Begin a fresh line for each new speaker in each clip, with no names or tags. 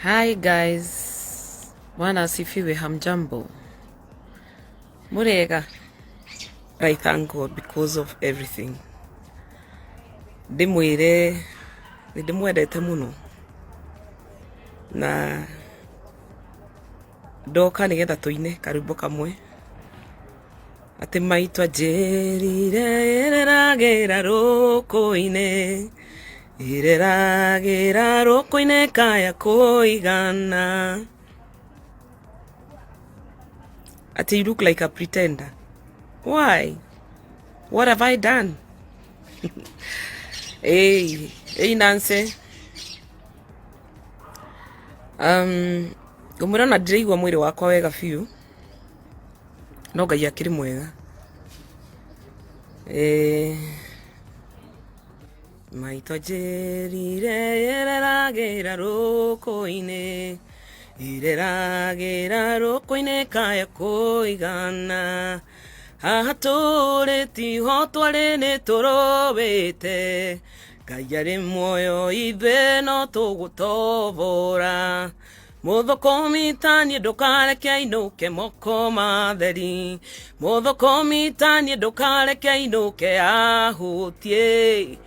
Hi guys, Bwana asifiwe, hamjambo, murega. I thank God because of everything. Ndimwire ndimwendete muno na ndoka nigetha tuine karwimbo kamwe ati maitwa njirire ireragira rukuine ireragira rukuine kaya kuigana. Ati you look like a pretender. Why? What have I done? Hey Nancy. Ngumurana ndiraigua mwiri wakwa wega biu. No Ngai akiri mwega. Maitwa njirire ireragira rukuine ireragira rukuine kaya kuigana. Haha tũrĩ ho twarĩ nĩ tũrũĩte Ngai arĩ muoyo ithuĩ no tũgũtobora. Mũthũkũmi ta niĩ ndũkareke ainũke moko matheri. Mũthũkũmi ta niĩ ndũkareke ainũke ahũtie.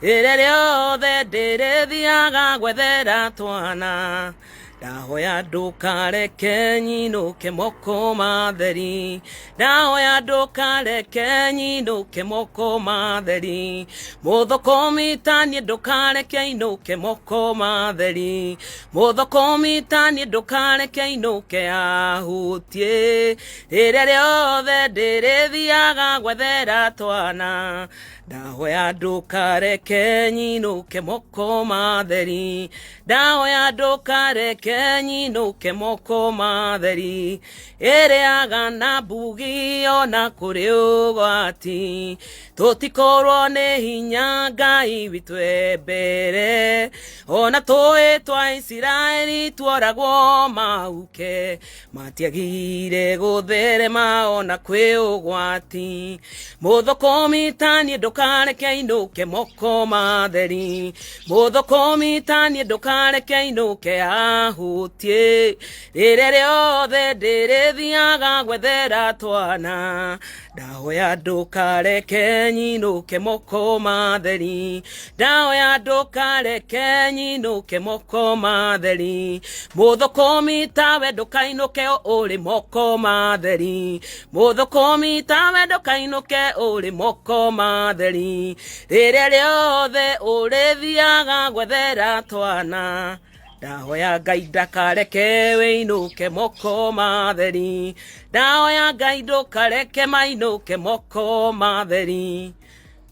Rĩrĩa rĩothe ndĩrĩthiaga gwethera twana. Ndahoya ndũkareke nyinũke moko matheri. Ndahoya ndũkareke nyinũke moko matheri. Mũthũkũmi ta niĩ ndũkareke ainũke moko matheri. Mũthũkũmi ta niĩ ndũkareke ainũke ahũtie. Rĩrĩa rĩothe ndĩrĩthiaga gwethera twana. Ndahoya ndũkareke nyinũke moko matheri. Ndahoya ndũkareke nyinũke moko matheri. Ĩrĩaga na mbugi ona kũrĩ ũgwati. Tũtikorwo nĩ hinya Ngai witũ e mbere. Ona tũĩ twa Isiraeli tuoragwo mahuke. Matiagire gũtherema ona kwĩ ũgwati. Mũthũkũmi ta niĩ ndũkareke ainũke moko matheri. Mũthũkũmi ta niĩ ndũkareke ainũke ahũtie. Rĩrĩa rĩothe ndĩrĩthiaga gwethera twana. Ndahoya ndũkareke nyinũke moko matheri. Ndahoya ndũkareke nyinũke moko matheri. Mũthũkũmi tawe ndũkainũke ũrĩ moko matheri. Mũthũkũmi tawe ndũkainũke ũrĩ moko matheri. Rĩrĩa rĩothe ũrĩthiaga gwethera twana. Ndahoya Ngai ndakareke wĩinũke moko matheri. Ndahoya Ngai ndũkareke mainũke moko matheri.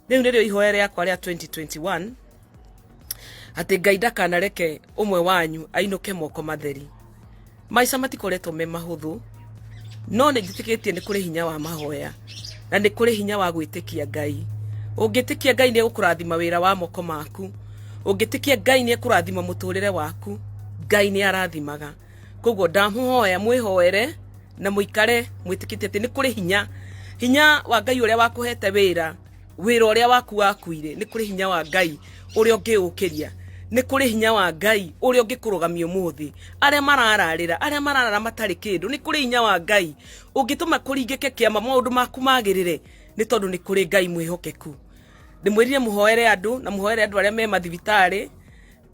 Rĩu nĩrĩo ihoya rĩakwa rĩa 2021 atĩ Ngai ndakanareke ũmwe wanyu ainũke moko matheri. Maica matikoretwo me mahũthũ, no nĩ njĩtĩkĩtie nĩ kũrĩ hinya wa mahoya na nĩ kũrĩ hinya wa gwĩtĩkia Ngai. Ũngĩtĩkia Ngai nĩ egũkũrathima wĩra wa moko maku. Ũngĩtĩkia Ngai nĩ ekũrathima mũtũrĩre waku. Ngai nĩ arathimaga. Koguo ndamũhoya mwĩhoere na mũikare mwĩtĩkĩtie atĩ nĩ kũrĩ hinya wa Ngai ũrĩa wakũhete wĩra ũrĩa waku wakuire. Nĩ kũrĩ hinya wa Ngai ũrĩa ũngĩũkĩria. Nĩ kũrĩ hinya wa Ngai ũrĩa ũngĩkũrũgamia ũmũthĩ. Arĩa mararara matarĩ kĩndũ, nĩ kũrĩ hinya wa Ngai ũngĩtũma kũringĩke kĩama maũndũ maku magĩrĩre, nĩ tondũ nĩ kũrĩ Ngai mwĩhokeku. Ndĩmwĩrire mũhoere andũ na mũhoere andũ arĩa me mathibitarĩ,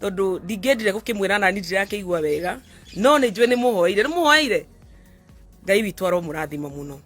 tondũ ndingĩendire gũkĩmwĩra nani ndirakĩigua wega, no nĩ njũĩ nĩ mũhoeire. Ngai witũ aromũrathima mũno.